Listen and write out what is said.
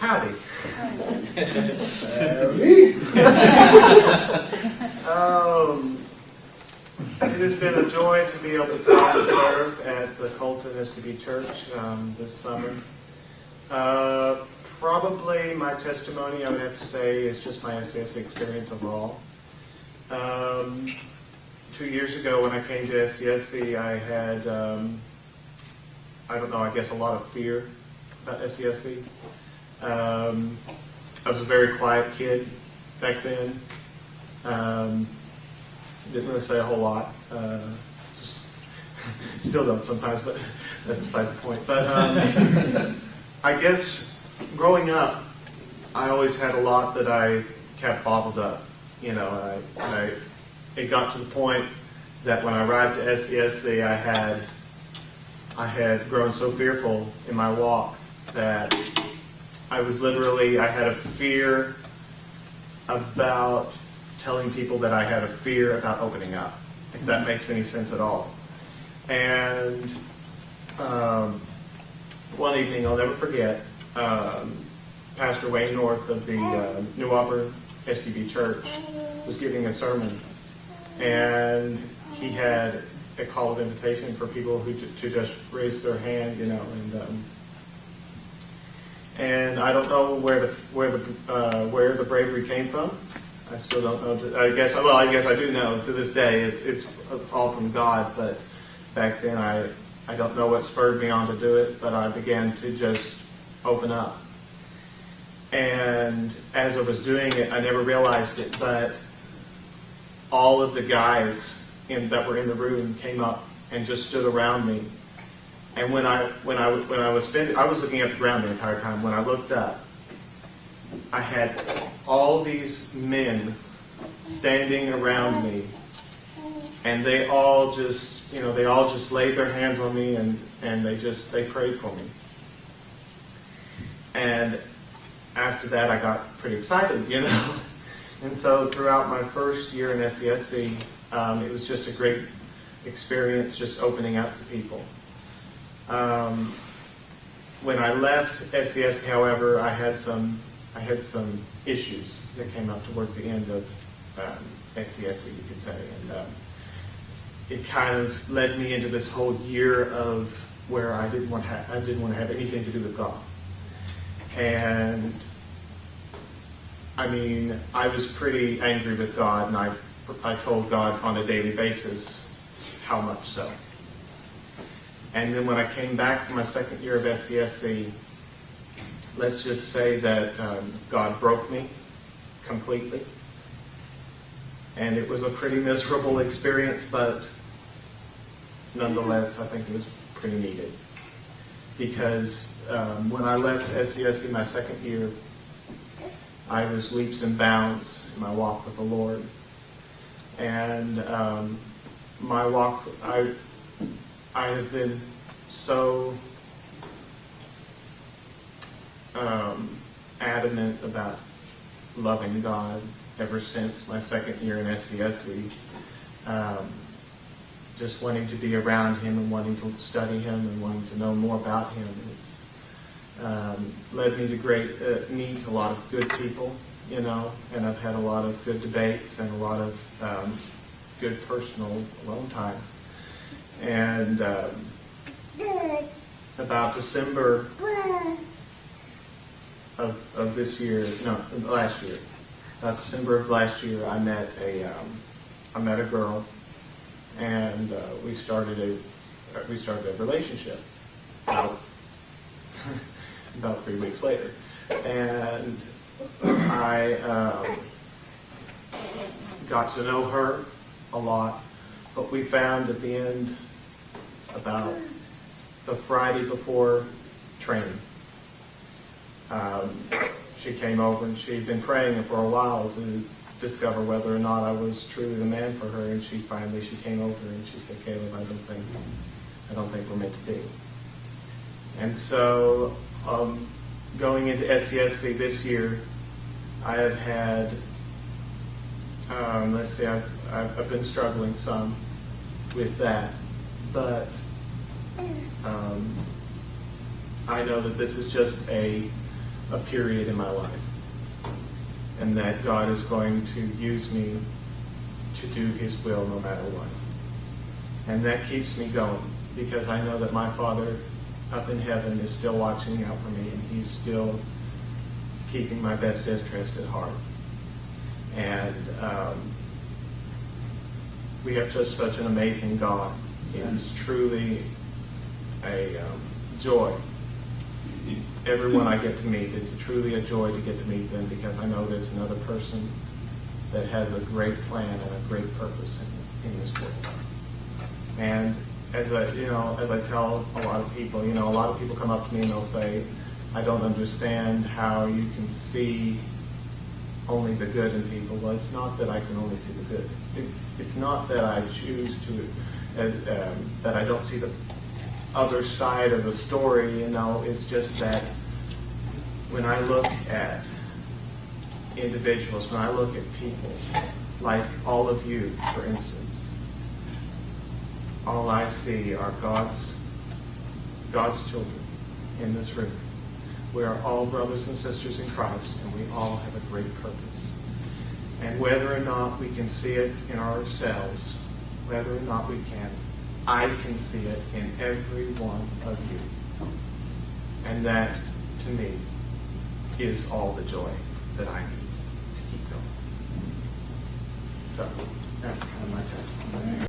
Howdy. It has been a joy to be able to come and serve at the Colton SDB Church this summer. Probably my testimony, I would have to say, is just my SCSC experience overall. 2 years ago when I came to SCSC, I had, I don't know, I guess a lot of fear about SCSC. I was a very quiet kid back then. Didn't really say a whole lot. Just still don't sometimes, but that's beside the point. But I guess growing up, I always had a lot that I kept bottled up. You know, it got to the point that when I arrived at SCSC, I had grown so fearful in my walk that I had a fear about telling people that I had a fear about opening up, if that makes any sense at all. And one evening, I'll never forget, Pastor Wayne North of the New Auburn SDB Church was giving a sermon, and he had a call of invitation for people who to just raise their hand, you know, and I don't know where the bravery came from. I still don't know. I guess I do know to this day. It's all from God. But back then, I don't know what spurred me on to do it. But I began to just open up. And as I was doing it, I never realized it. But all of the guys that were in the room came up and just stood around me. And when I was finished, I was looking at the ground the entire time. When I looked up, I had all these men standing around me, and they all just laid their hands on me, and they prayed for me. And after that, I got pretty excited, you know. And so throughout my first year in SCSC, it was just a great experience, just opening up to people. When I left SCSC, however, I had some issues that came up towards the end of SCSC, you could say, and it kind of led me into this whole year of where I didn't want to have anything to do with God. And I mean, I was pretty angry with God, and I told God on a daily basis how much so. And then when I came back from my second year of SCSC, let's just say that God broke me completely. And it was a pretty miserable experience, but nonetheless, I think it was pretty needed. Because when I left SCSC my second year, I was leaps and bounds in my walk with the Lord. And my walk, I have been so adamant about loving God ever since my second year in SCSC. Just wanting to be around Him and wanting to study Him and wanting to know more about Him. It's led me to meet a lot of good people, you know, and I've had a lot of good debates and a lot of good personal alone time. And about December of this year, last year, about December of last year, I met a girl, and we started a relationship about 3 weeks later, and I got to know her a lot, but we found at the end, about the Friday before training, she came over and she'd been praying for a while to discover whether or not I was truly the man for her, and she came over and she said, "Caleb, I don't think we're meant to be." And so going into SCSC this year, I have had I've been struggling some with that, but I know that this is just a a period in my life, and that God is going to use me to do His will no matter what. And that keeps me going, because I know that my Father up in heaven is still watching out for me, and He's still keeping my best interest at heart. And we have just such an amazing God. It is truly a joy. Everyone I get to meet, it's truly a joy to get to meet them, because I know there's another person that has a great plan and a great purpose in this world. And as I tell a lot of people, a lot of people come up to me and they'll say, I don't understand how you can see only the good in people. Well, it's not that I can only see the good. It's not that I choose to, that I don't see the other side of the story, it's just that when I look at individuals, when I look at people, like all of you, for instance, all I see are God's children in this room. We are all brothers and sisters in Christ, and we all have a great purpose. And whether or not we can see it in ourselves, whether or not we can, I can see it in every one of you. And that, to me, is all the joy that I need to keep going. So, that's kind of my testimony.